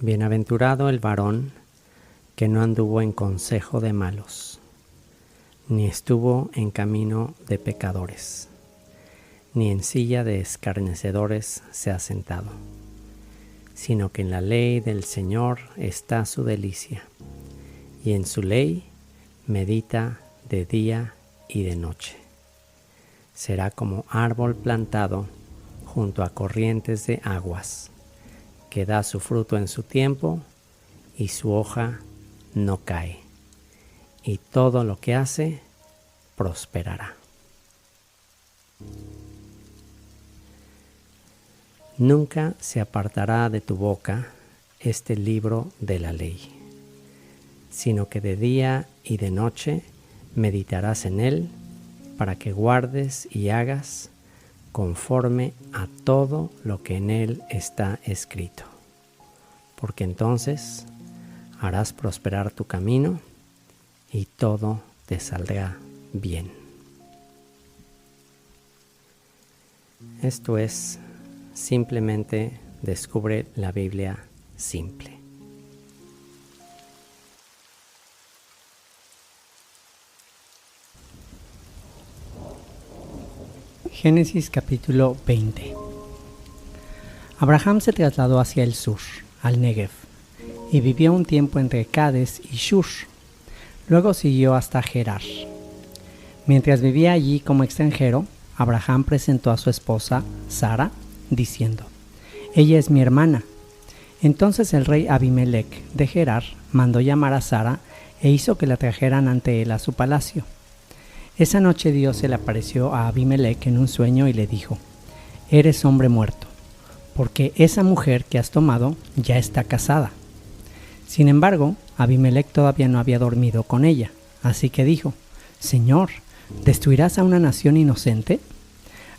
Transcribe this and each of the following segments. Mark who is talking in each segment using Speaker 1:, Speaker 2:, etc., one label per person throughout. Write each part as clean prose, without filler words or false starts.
Speaker 1: Bienaventurado el varón que no anduvo en consejo de malos, ni estuvo en camino de pecadores, ni en silla de escarnecedores se ha sentado, sino que en la ley del Señor está su delicia, y en su ley medita de día y de noche. Será como árbol plantado junto a corrientes de aguas, que da su fruto en su tiempo y su hoja no cae, y todo lo que hace prosperará. Nunca se apartará de tu boca este libro de la ley, sino que de día y de noche meditarás en él, para que guardes y hagas conforme a todo lo que en él está escrito, porque entonces harás prosperar tu camino y todo te saldrá bien. Esto es simplemente descubre la Biblia simple.
Speaker 2: Génesis capítulo 20. Abraham se trasladó hacia el sur, al Negev, y vivió un tiempo entre Cades y Shur. Luego siguió hasta Gerar. Mientras vivía allí como extranjero, Abraham presentó a su esposa, Sara, diciendo: «Ella es mi hermana». Entonces el rey Abimelec de Gerar mandó llamar a Sara e hizo que la trajeran ante él a su palacio. Esa noche Dios se le apareció a Abimelec en un sueño y le dijo: «Eres hombre muerto, porque esa mujer que has tomado ya está casada». Sin embargo, Abimelec todavía no había dormido con ella, así que dijo: «Señor, ¿destruirás a una nación inocente?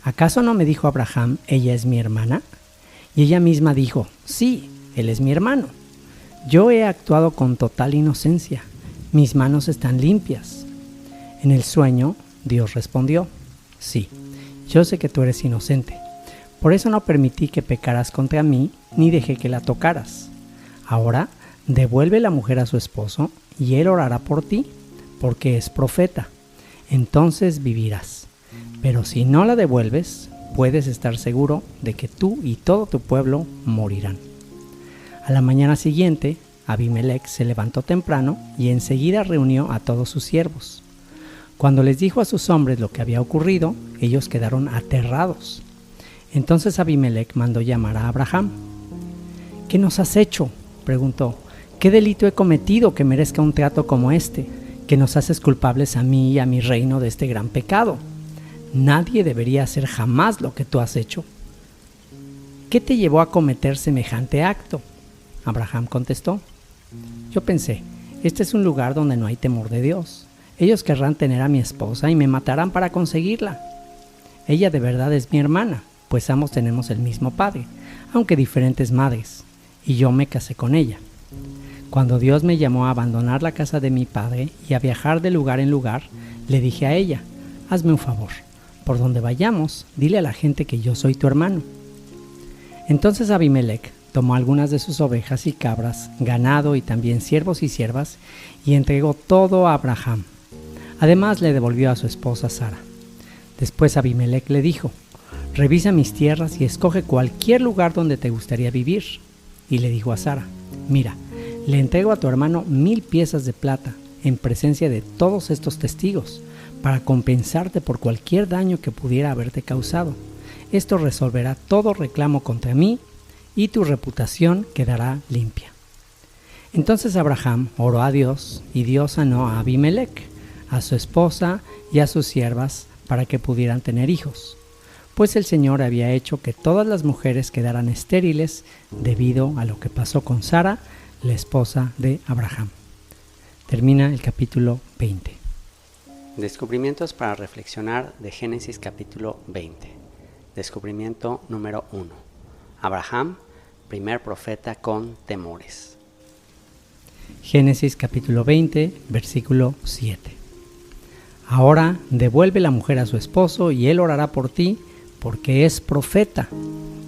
Speaker 2: ¿Acaso no me dijo Abraham, ella es mi hermana?» Y ella misma dijo: «Sí, él es mi hermano. Yo he actuado con total inocencia, mis manos están limpias». En el sueño, Dios respondió: «Sí, yo sé que tú eres inocente. Por eso no permití que pecaras contra mí, ni dejé que la tocaras. Ahora, devuelve la mujer a su esposo, y él orará por ti, porque es profeta. Entonces vivirás. Pero si no la devuelves, puedes estar seguro de que tú y todo tu pueblo morirán». A la mañana siguiente, Abimelec se levantó temprano y enseguida reunió a todos sus siervos. Cuando les dijo a sus hombres lo que había ocurrido, ellos quedaron aterrados. Entonces Abimelec mandó llamar a Abraham. «¿Qué nos has hecho?», preguntó. «¿Qué delito he cometido que merezca un trato como este, que nos haces culpables a mí y a mi reino de este gran pecado? Nadie debería hacer jamás lo que tú has hecho». «¿Qué te llevó a cometer semejante acto?». Abraham contestó: «Yo pensé, este es un lugar donde no hay temor de Dios. Ellos querrán tener a mi esposa y me matarán para conseguirla. Ella de verdad es mi hermana, pues ambos tenemos el mismo padre, aunque diferentes madres, y yo me casé con ella. Cuando Dios me llamó a abandonar la casa de mi padre y a viajar de lugar en lugar, le dije a ella: «Hazme un favor, por donde vayamos, dile a la gente que yo soy tu hermano». Entonces Abimelec tomó algunas de sus ovejas y cabras, ganado y también siervos y siervas, y entregó todo a Abraham. Además le devolvió a su esposa Sara. Después Abimelec le dijo: «Revisa mis tierras y escoge cualquier lugar donde te gustaría vivir». Y le dijo a Sara: «Mira, le entrego a tu hermano 1000 piezas de plata en presencia de todos estos testigos, para compensarte por cualquier daño que pudiera haberte causado. Esto resolverá todo reclamo contra mí y tu reputación quedará limpia». Entonces Abraham oró a Dios, y Dios sanó a Abimelec, a su esposa y a sus siervas, para que pudieran tener hijos, pues el Señor había hecho que todas las mujeres quedaran estériles debido a lo que pasó con Sara, la esposa de Abraham. Termina el capítulo 20.
Speaker 1: Descubrimientos para reflexionar de Génesis capítulo 20. Descubrimiento número 1. Abraham, primer profeta con temores.
Speaker 2: Génesis capítulo 20, versículo 7. Ahora devuelve la mujer a su esposo y él orará por ti, porque es profeta.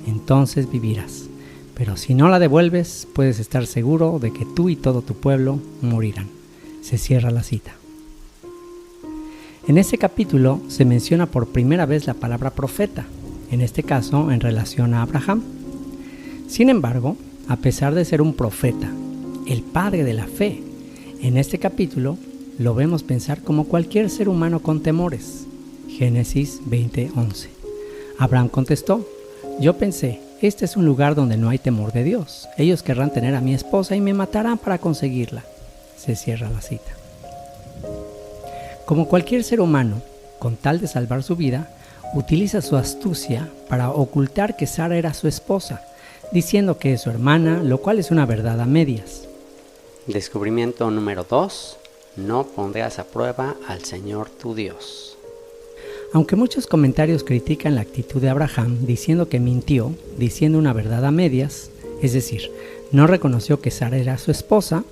Speaker 2: Entonces vivirás. pero si no la devuelves, puedes estar seguro de que tú y todo tu pueblo morirán. Se cierra la cita. En este capítulo se menciona por primera vez la palabra profeta, en este caso en relación a Abraham. Sin embargo, a pesar de ser un profeta, el padre de la fe, en este capítulo lo vemos pensar como cualquier ser humano con temores. Génesis 20:11. Abraham contestó: yo pensé, este es un lugar donde no hay temor de Dios. Ellos querrán tener a mi esposa y me matarán para conseguirla. Se cierra la cita. Como cualquier ser humano, con tal de salvar su vida, utiliza su astucia para ocultar que Sara era su esposa, diciendo que es su hermana, lo cual es una verdad a medias.
Speaker 1: Descubrimiento número 2. No pondrás a prueba al Señor tu Dios.
Speaker 2: Aunque muchos comentarios critican la actitud de Abraham diciendo que mintió, diciendo una verdad a medias, es decir, no reconoció que Sara era su esposa,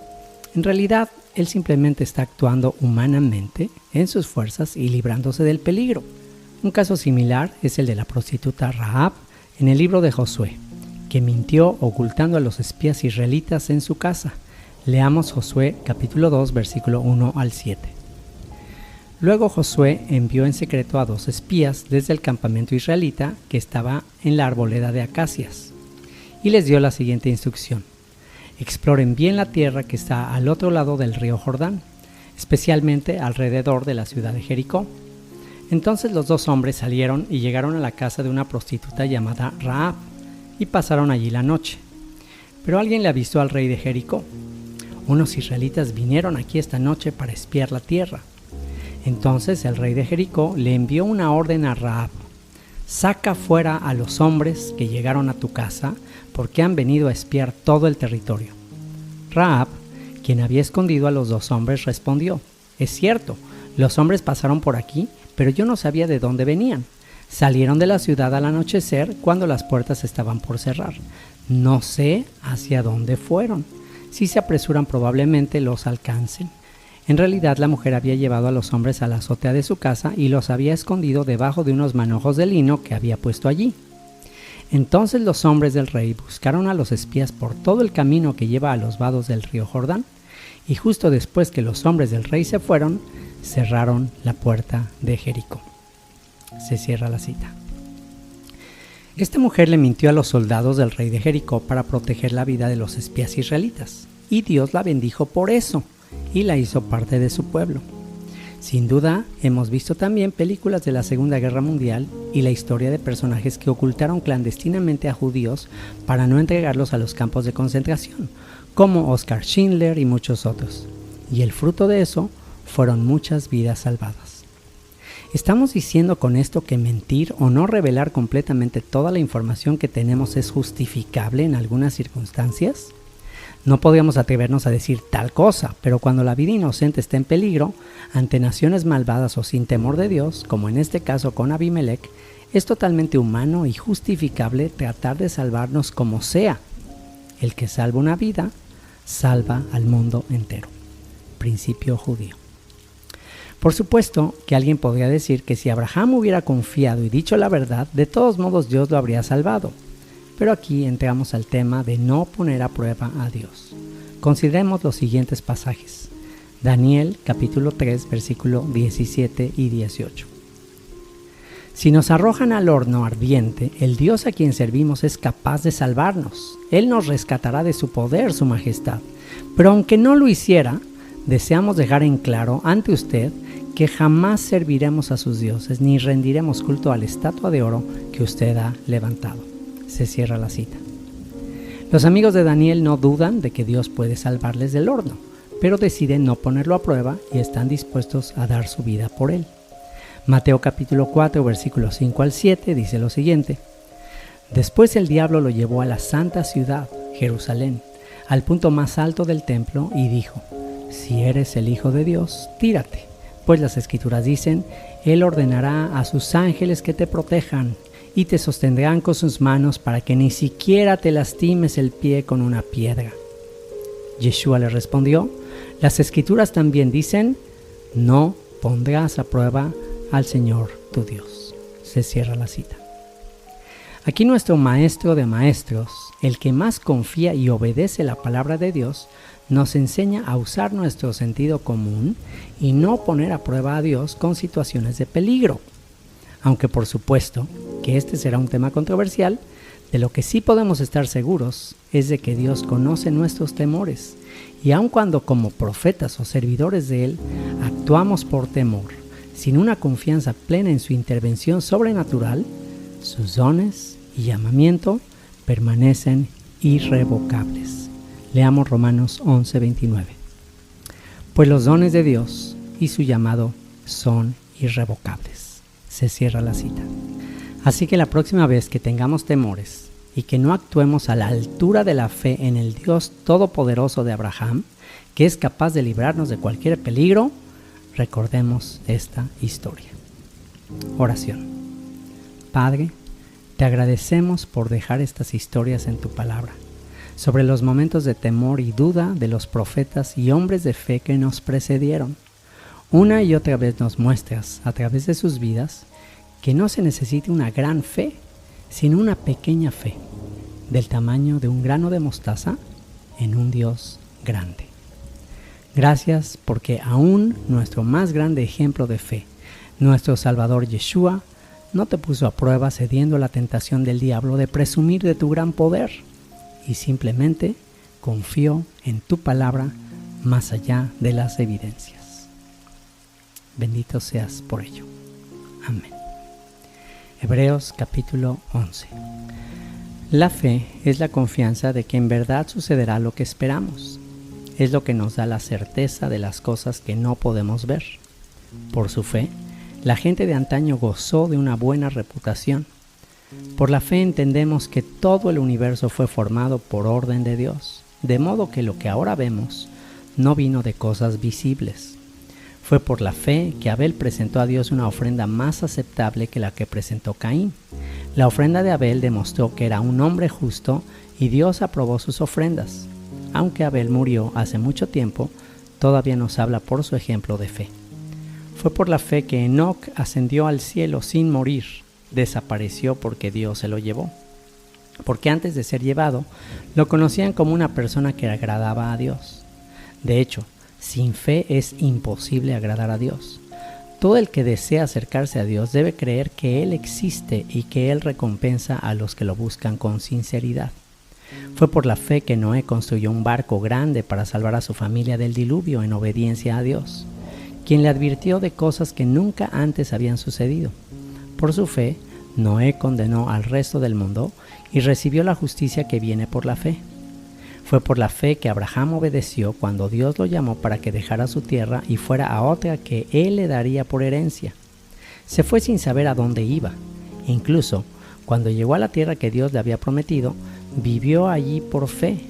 Speaker 2: en realidad él simplemente está actuando humanamente en sus fuerzas y librándose del peligro. Un caso similar es el de la prostituta Rahab en el libro de Josué, que mintió ocultando a los espías israelitas en su casa. Leamos Josué capítulo 2, versículo 1 al 7. Luego Josué envió en secreto a 2 espías desde el campamento israelita que estaba en la arboleda de acacias, y les dio la siguiente instrucción: exploren bien la tierra que está al otro lado del río Jordán, especialmente alrededor de la ciudad de Jericó. Entonces los 2 hombres salieron y llegaron a la casa de una prostituta llamada Rahab, y pasaron allí la noche. Pero alguien le avisó al rey de Jericó: unos israelitas vinieron aquí esta noche para espiar la tierra. Entonces el rey de Jericó le envió una orden a Rahab: saca fuera a los hombres que llegaron a tu casa, porque han venido a espiar todo el territorio. Rahab, quien había escondido a los 2 hombres, respondió: es cierto, los hombres pasaron por aquí, pero yo no sabía de dónde venían. Salieron de la ciudad al anochecer cuando las puertas estaban por cerrar. No sé hacia dónde fueron. Si se apresuran, probablemente los alcancen. En realidad, la mujer había llevado a los hombres a la azotea de su casa y los había escondido debajo de unos manojos de lino que había puesto allí. Entonces los hombres del rey buscaron a los espías por todo el camino que lleva a los vados del río Jordán, y justo después que los hombres del rey se fueron, cerraron la puerta de Jericó. Se cierra la cita. Esta mujer le mintió a los soldados del rey de Jericó para proteger la vida de los espías israelitas, y Dios la bendijo por eso, y la hizo parte de su pueblo. Sin duda, hemos visto también películas de la Segunda Guerra Mundial y la historia de personajes que ocultaron clandestinamente a judíos para no entregarlos a los campos de concentración, como Oskar Schindler y muchos otros. Y el fruto de eso fueron muchas vidas salvadas. ¿Estamos diciendo con esto que mentir o no revelar completamente toda la información que tenemos es justificable en algunas circunstancias? No podríamos atrevernos a decir tal cosa, pero cuando la vida inocente está en peligro, ante naciones malvadas o sin temor de Dios, como en este caso con Abimelech, es totalmente humano y justificable tratar de salvarnos como sea. El que salva una vida, salva al mundo entero. Principio judío. Por supuesto que alguien podría decir que si Abraham hubiera confiado y dicho la verdad, de todos modos Dios lo habría salvado. Pero aquí entramos al tema de no poner a prueba a Dios. Consideremos los siguientes pasajes. Daniel capítulo 3 versículo 17 y 18. Si nos arrojan al horno ardiente, el Dios a quien servimos es capaz de salvarnos. Él nos rescatará de su poder, su majestad. Pero aunque no lo hiciera, deseamos dejar en claro ante usted que jamás serviremos a sus dioses ni rendiremos culto a la estatua de oro que usted ha levantado. Se cierra la cita. Los amigos de Daniel no dudan de que Dios puede salvarles del horno, pero deciden no ponerlo a prueba y están dispuestos a dar su vida por él. Mateo capítulo 4, versículos 5 al 7 dice lo siguiente: Después el diablo lo llevó a la santa ciudad, Jerusalén, al punto más alto del templo y dijo: Si eres el Hijo de Dios, tírate, pues las Escrituras dicen: Él ordenará a sus ángeles que te protejan y te sostendrán con sus manos para que ni siquiera te lastimes el pie con una piedra. Yeshua le respondió: Las Escrituras también dicen: No pondrás a prueba al Señor tu Dios. Se cierra la cita. Aquí nuestro maestro de maestros, el que más confía y obedece la palabra de Dios, nos enseña a usar nuestro sentido común y no poner a prueba a Dios con situaciones de peligro. Aunque por supuesto que este será un tema controversial, de lo que sí podemos estar seguros es de que Dios conoce nuestros temores, y aun cuando como profetas o servidores de Él actuamos por temor, sin una confianza plena en su intervención sobrenatural, sus dones y llamamiento permanecen irrevocables. Leamos Romanos 11:29. Pues los dones de Dios y su llamado son irrevocables. Se cierra la cita. Así que la próxima vez que tengamos temores y que no actuemos a la altura de la fe en el Dios todopoderoso de Abraham, que es capaz de librarnos de cualquier peligro, recordemos esta historia. Oración. Padre, te agradecemos por dejar estas historias en tu palabra, sobre los momentos de temor y duda de los profetas y hombres de fe que nos precedieron. Una y otra vez nos muestras, a través de sus vidas, que no se necesita una gran fe, sino una pequeña fe, del tamaño de un grano de mostaza en un Dios grande. Gracias porque aún nuestro más grande ejemplo de fe, nuestro Salvador Yeshua, no te puso a prueba cediendo a la tentación del diablo de presumir de tu gran poder, y simplemente confió en tu palabra más allá de las evidencias. Bendito seas por ello. Amén. Hebreos capítulo 11. La fe es la confianza de que en verdad sucederá lo que esperamos. Es lo que nos da la certeza de las cosas que no podemos ver. Por su fe, la gente de antaño gozó de una buena reputación. Por la fe entendemos que todo el universo fue formado por orden de Dios, de modo que lo que ahora vemos no vino de cosas visibles. Fue por la fe que Abel presentó a Dios una ofrenda más aceptable que la que presentó Caín. La ofrenda de Abel demostró que era un hombre justo y Dios aprobó sus ofrendas. Aunque Abel murió hace mucho tiempo, todavía nos habla por su ejemplo de fe. Fue por la fe que Enoc ascendió al cielo sin morir. Desapareció porque Dios se lo llevó. Porque antes de ser llevado, lo conocían como una persona que agradaba a Dios. De hecho, sin fe es imposible agradar a Dios. Todo el que desea acercarse a Dios debe creer que Él existe y que Él recompensa a los que lo buscan con sinceridad. Fue por la fe que Noé construyó un barco grande para salvar a su familia del diluvio en obediencia a Dios, quien le advirtió de cosas que nunca antes habían sucedido. Por su fe, Noé condenó al resto del mundo y recibió la justicia que viene por la fe. Fue por la fe que Abraham obedeció cuando Dios lo llamó para que dejara su tierra y fuera a otra que él le daría por herencia. Se fue sin saber a dónde iba. Incluso, cuando llegó a la tierra que Dios le había prometido, vivió allí por fe,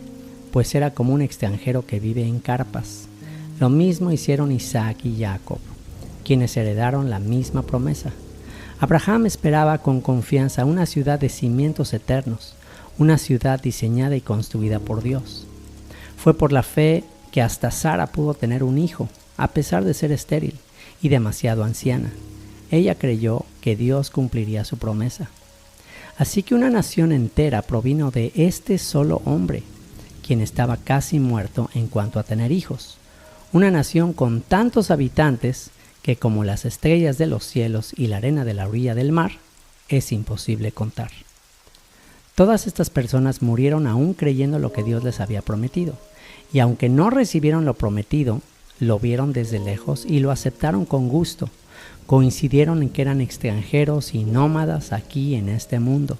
Speaker 2: pues era como un extranjero que vive en carpas. Lo mismo hicieron Isaac y Jacob, quienes heredaron la misma promesa. Abraham esperaba con confianza una ciudad de cimientos eternos, una ciudad diseñada y construida por Dios. Fue por la fe que hasta Sara pudo tener un hijo, a pesar de ser estéril y demasiado anciana. Ella creyó que Dios cumpliría su promesa. Así que una nación entera provino de este solo hombre, quien estaba casi muerto en cuanto a tener hijos. Una nación con tantos habitantes que, como las estrellas de los cielos y la arena de la orilla del mar, es imposible contar. Todas estas personas murieron aún creyendo lo que Dios les había prometido, y aunque no recibieron lo prometido, lo vieron desde lejos y lo aceptaron con gusto. Coincidieron en que eran extranjeros y nómadas aquí en este mundo.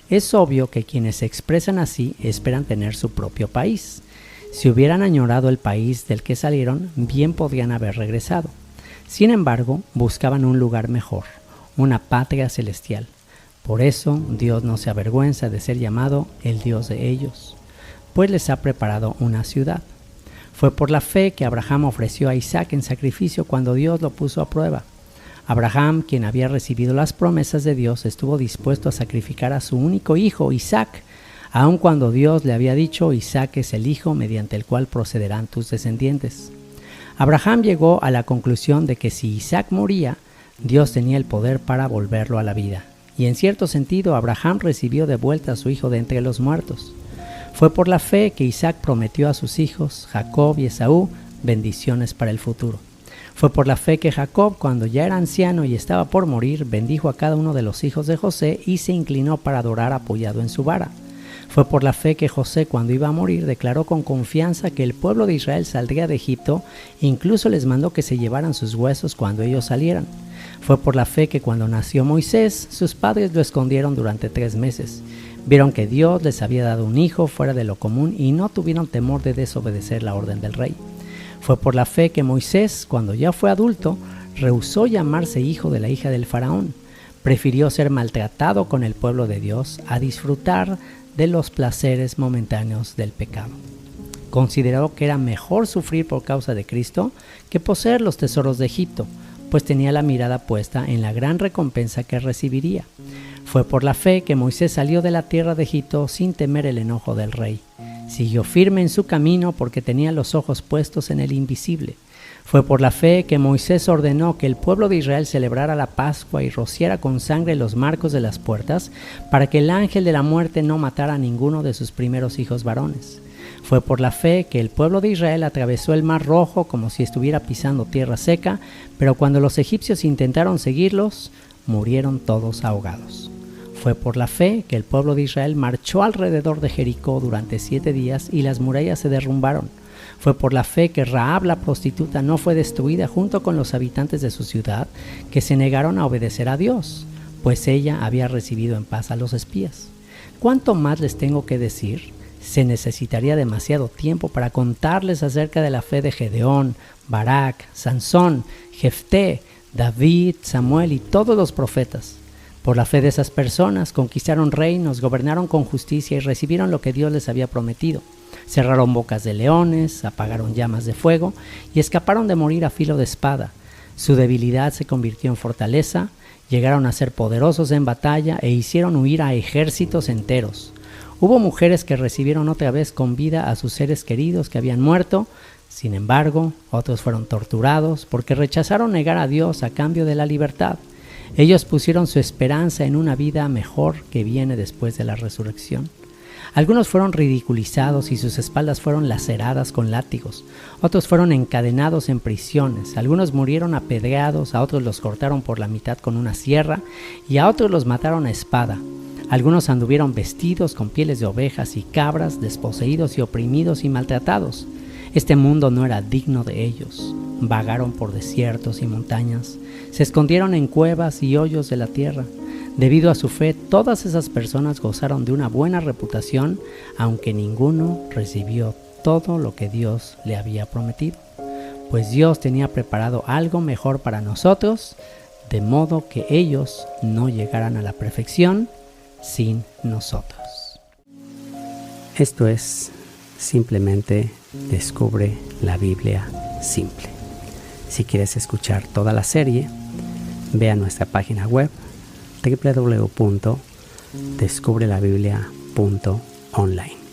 Speaker 2: Es obvio que quienes se expresan así esperan tener su propio país. Si hubieran añorado el país del que salieron, bien podrían haber regresado. Sin embargo, buscaban un lugar mejor, una patria celestial. Por eso, Dios no se avergüenza de ser llamado el Dios de ellos, pues les ha preparado una ciudad. Fue por la fe que Abraham ofreció a Isaac en sacrificio cuando Dios lo puso a prueba. Abraham, quien había recibido las promesas de Dios, estuvo dispuesto a sacrificar a su único hijo, Isaac, aun cuando Dios le había dicho: Isaac es el hijo mediante el cual procederán tus descendientes. Abraham llegó a la conclusión de que si Isaac moría, Dios tenía el poder para volverlo a la vida, y en cierto sentido Abraham recibió de vuelta a su hijo de entre los muertos. Fue por la fe que Isaac prometió a sus hijos, Jacob y Esaú, bendiciones para el futuro. Fue por la fe que Jacob, cuando ya era anciano y estaba por morir, bendijo a cada uno de los hijos de José y se inclinó para adorar apoyado en su vara. Fue por la fe que José, cuando iba a morir, declaró con confianza que el pueblo de Israel saldría de Egipto e incluso les mandó que se llevaran sus huesos cuando ellos salieran. Fue por la fe que cuando nació Moisés, sus padres lo escondieron durante 3 meses. Vieron que Dios les había dado un hijo fuera de lo común y no tuvieron temor de desobedecer la orden del rey. Fue por la fe que Moisés, cuando ya fue adulto, rehusó llamarse hijo de la hija del faraón. Prefirió ser maltratado con el pueblo de Dios a disfrutar de los placeres momentáneos del pecado. Consideró que era mejor sufrir por causa de Cristo que poseer los tesoros de Egipto, pues tenía la mirada puesta en la gran recompensa que recibiría. Fue por la fe que Moisés salió de la tierra de Egipto sin temer el enojo del rey. Siguió firme en su camino porque tenía los ojos puestos en el invisible. Fue por la fe que Moisés ordenó que el pueblo de Israel celebrara la Pascua y rociara con sangre los marcos de las puertas para que el ángel de la muerte no matara a ninguno de sus primeros hijos varones. Fue por la fe que el pueblo de Israel atravesó el Mar Rojo como si estuviera pisando tierra seca, pero cuando los egipcios intentaron seguirlos, murieron todos ahogados. Fue por la fe que el pueblo de Israel marchó alrededor de Jericó durante 7 días y las murallas se derrumbaron. Fue por la fe que Rahab la prostituta no fue destruida junto con los habitantes de su ciudad que se negaron a obedecer a Dios, pues ella había recibido en paz a los espías. ¿Cuánto más les tengo que decir? Se necesitaría demasiado tiempo para contarles acerca de la fe de Gedeón, Barak, Sansón, Jefté, David, Samuel y todos los profetas. Por la fe de esas personas conquistaron reinos, gobernaron con justicia y recibieron lo que Dios les había prometido. Cerraron bocas de leones, apagaron llamas de fuego y escaparon de morir a filo de espada. Su debilidad se convirtió en fortaleza, llegaron a ser poderosos en batalla e hicieron huir a ejércitos enteros. Hubo mujeres que recibieron otra vez con vida a sus seres queridos que habían muerto. Sin embargo, otros fueron torturados porque rechazaron negar a Dios a cambio de la libertad. Ellos pusieron su esperanza en una vida mejor que viene después de la resurrección. Algunos fueron ridiculizados y sus espaldas fueron laceradas con látigos. Otros fueron encadenados en prisiones. Algunos murieron apedreados, a otros los cortaron por la mitad con una sierra y a otros los mataron a espada. Algunos anduvieron vestidos con pieles de ovejas y cabras, desposeídos y oprimidos y maltratados. Este mundo no era digno de ellos. Vagaron por desiertos y montañas. Se escondieron en cuevas y hoyos de la tierra. Debido a su fe, todas esas personas gozaron de una buena reputación, aunque ninguno recibió todo lo que Dios le había prometido. Pues Dios tenía preparado algo mejor para nosotros, de modo que ellos no llegaran a la perfección sin nosotros.
Speaker 1: Esto es simplemente Descubre la Biblia Simple. Si quieres escuchar toda la serie, ve a nuestra página web www.descubrelabiblia.online.